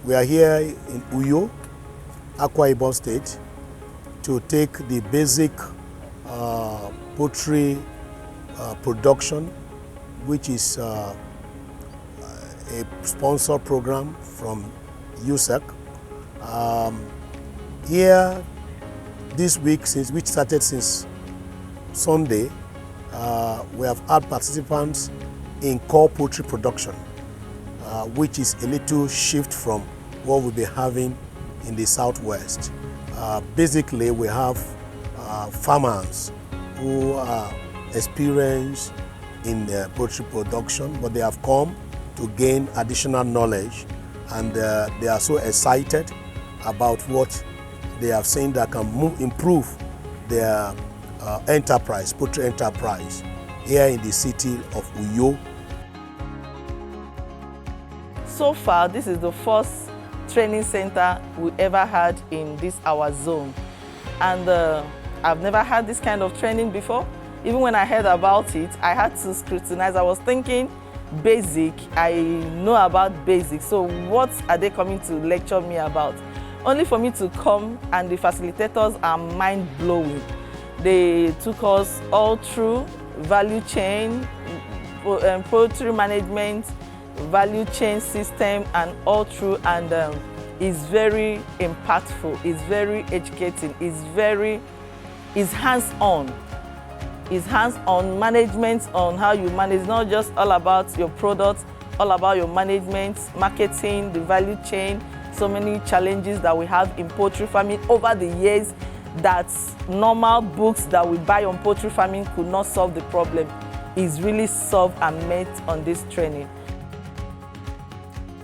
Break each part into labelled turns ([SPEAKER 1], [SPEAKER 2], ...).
[SPEAKER 1] We are here in Uyo, Akwa Ibom State, to take the basic poultry production, which is a sponsored program from USEC. Here, this week, which started since Sunday, we have had participants in core poultry production, which is a little shift from what we'll be having in the Southwest. Basically, we have farmers who are experienced in poultry production, but they have come to gain additional knowledge, and they are so excited about what they have seen that can improve their enterprise, poultry enterprise, here in the city of Uyo.
[SPEAKER 2] So far, this is the first training center we ever had in this our zone, and I've never had this kind of training before. Even when I heard about it, I had to scrutinize. I was thinking basic, I know about basic, so what are they coming to lecture me about? Only for me to come, and the facilitators are mind-blowing. They took us all through value chain, poultry management, value chain system, and all through, and it's very impactful, it's very educating, it's hands-on. It's hands-on management on how you manage, not just all about your products, all about your management, marketing, the value chain, so many challenges that we have in poultry farming over the years that normal books that we buy on poultry farming could not solve the problem. Is really solved and met on this training.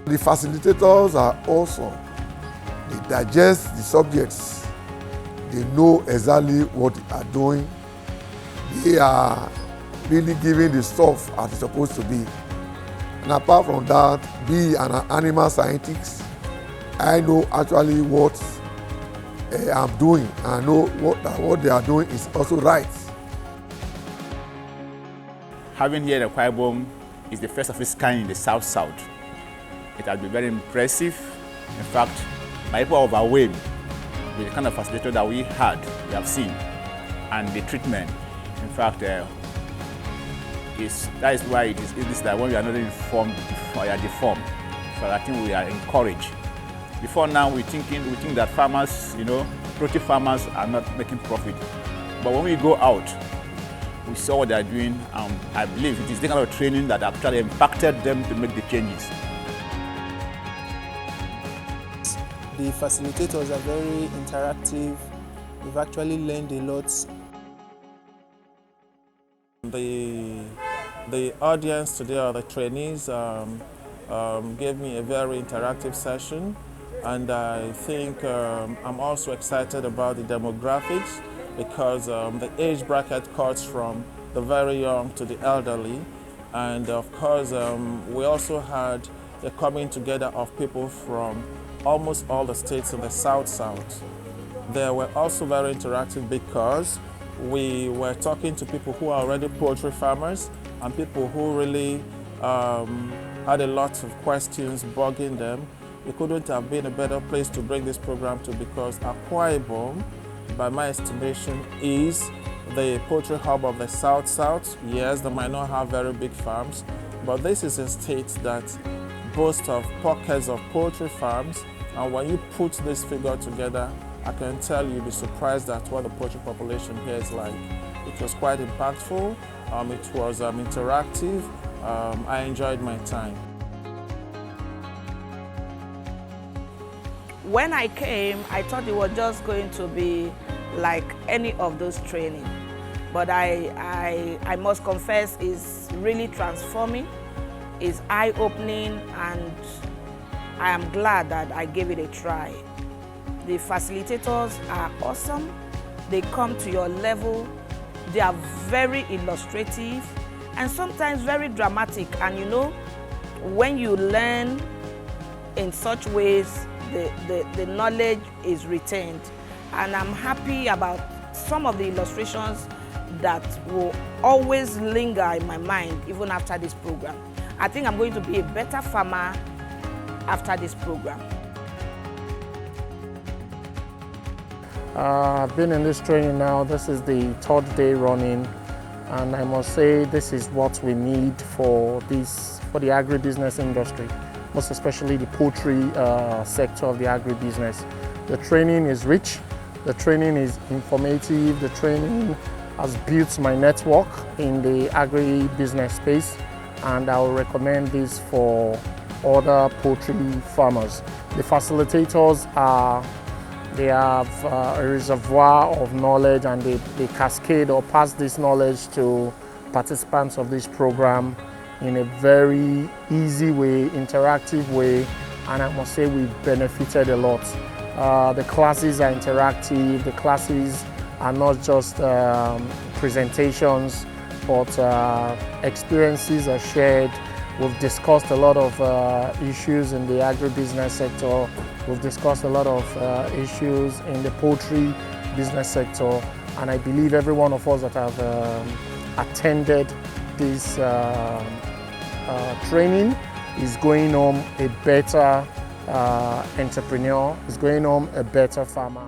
[SPEAKER 3] The facilitators are awesome. They digest the subjects. They know exactly what they are doing. They are really giving the stuff as it's supposed to be. And apart from that, being an animal scientist, I know actually what I'm doing. I know what they are doing is also right.
[SPEAKER 4] Having here at Akwa Ibom is the first of its kind in the South-South. It has been very impressive. In fact, my people are overwhelmed with the kind of facilitator that we have seen, and the treatment. In fact, that is why it is that when we are not informed, we are deformed. So I think we are encouraged. Before now, we think that farmers, poultry farmers are not making profit. But when we go out, we saw what they are doing. I believe it is the kind of training that actually impacted them to make the changes.
[SPEAKER 5] The facilitators are very interactive. We've actually learned a lot. The audience today, or the trainees, gave me a very interactive session, and I think I'm also excited about the demographics, because the age bracket cuts from the very young to the elderly, and of course we also had the coming together of people from almost all the states in the South-South. They were also very interactive because we were talking to people who are already poultry farmers and people who really had a lot of questions bugging them. It couldn't have been a better place to bring this program to, because Akwa Ibom, by my estimation, is the poultry hub of the South-South. Yes, they might not have very big farms, but this is a state that boasts of pockets of poultry farms, and when you put this figure together, I can tell you'll be surprised at what the poultry population here is like. It was quite impactful, it was interactive, I enjoyed my time.
[SPEAKER 6] When I came, I thought it was just going to be like any of those training, but I must confess it's really transforming, it's eye-opening, and I am glad that I gave it a try. The facilitators are awesome. They come to your level. They are very illustrative and sometimes very dramatic. And when you learn in such ways, the knowledge is retained. And I'm happy about some of the illustrations that will always linger in my mind even after this program. I think I'm going to be a better farmer after this program.
[SPEAKER 7] I've been in this training now. This is the third day running, and I must say this is what we need for the agribusiness industry, most especially the poultry sector of the agribusiness. The training is rich, the training is informative, the training has built my network in the agribusiness space, and I will recommend this for other poultry farmers. The facilitators they have a reservoir of knowledge, and they cascade or pass this knowledge to participants of this program in a very easy way, interactive way, and I must say we've benefited a lot. The classes are interactive, the classes are not just presentations, but experiences are shared. We've discussed a lot of issues in the agribusiness sector. We've discussed a lot of issues in the poultry business sector, and I believe every one of us that have attended this training is going home a better entrepreneur, is going home a better farmer.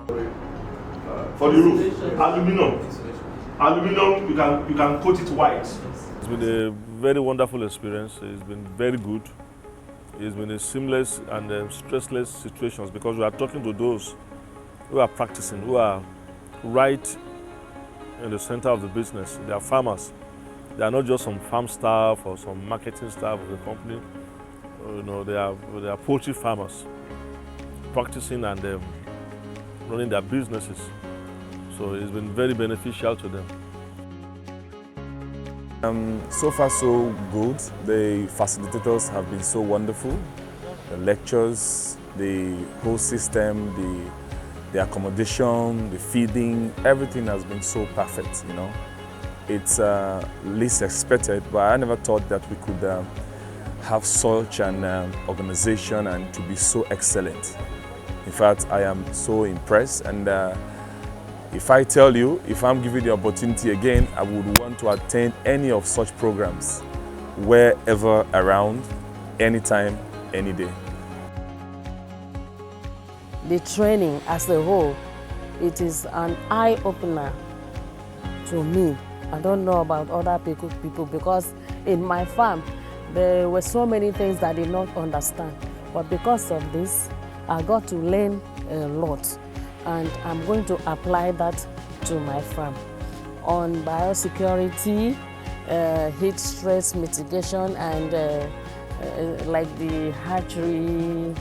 [SPEAKER 8] For the roof, aluminum, you can coat it white.
[SPEAKER 9] It's been a very wonderful experience. It's been very good. It's been a seamless and stressless situations, because we are talking to those who are practicing, who are right in the center of the business. They are farmers. They are not just some farm staff or some marketing staff of the company. You know, they are poultry farmers practicing and running their businesses. So it's been very beneficial to them.
[SPEAKER 10] So far so good. The facilitators have been so wonderful. The lectures, the whole system, the accommodation, the feeding, everything has been so perfect, you know. It's least expected, but I never thought that we could have such an organization and to be so excellent. In fact, I am so impressed, and if I tell you, if I'm given the opportunity again, I would want to attend any of such programs, wherever around, anytime, any day.
[SPEAKER 11] The training as a whole, it is an eye-opener to me. I don't know about other people, because in my farm, there were so many things that I did not understand. But because of this, I got to learn a lot. And I'm going to apply that to my farm. On biosecurity, heat stress mitigation, and like the hatchery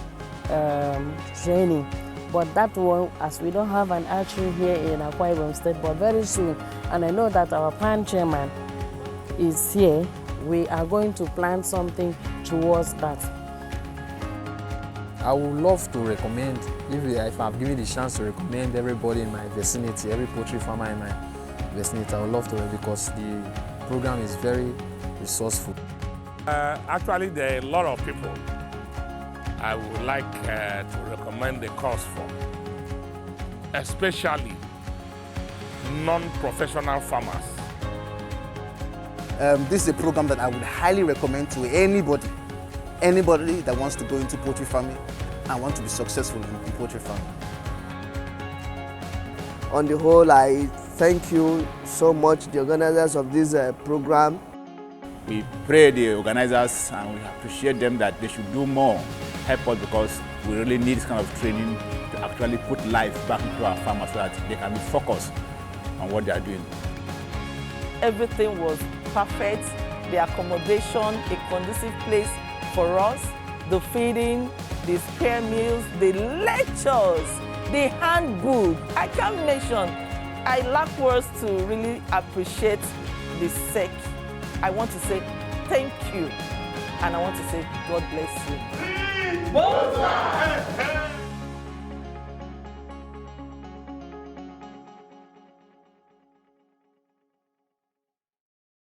[SPEAKER 11] training. But that one, as we don't have an hatchery here in Akwa Ibom State, but very soon, and I know that our PAN chairman is here, we are going to plan something towards that.
[SPEAKER 12] I would love to recommend, if I've given the chance to recommend everybody in my vicinity, every poultry farmer in my vicinity, I would love to, because the program is very resourceful.
[SPEAKER 13] Actually, there are a lot of people I would like to recommend the course for, especially non-professional farmers.
[SPEAKER 14] This is a program that I would highly recommend to anybody that wants to go into poultry farming and want to be successful in poultry farming.
[SPEAKER 15] On the whole, I thank you so much, the organizers of this program.
[SPEAKER 4] We pray the organizers, and we appreciate them that they should do more, help us, because we really need this kind of training to actually put life back into our farmers so that they can be focused on what they are doing.
[SPEAKER 2] Everything was perfect. The accommodation, a conducive place for us, the feeding, the spare meals, the lectures, the handbook. I can't mention. I lack words to really appreciate the SEC. I want to say thank you, and I want to say God bless you.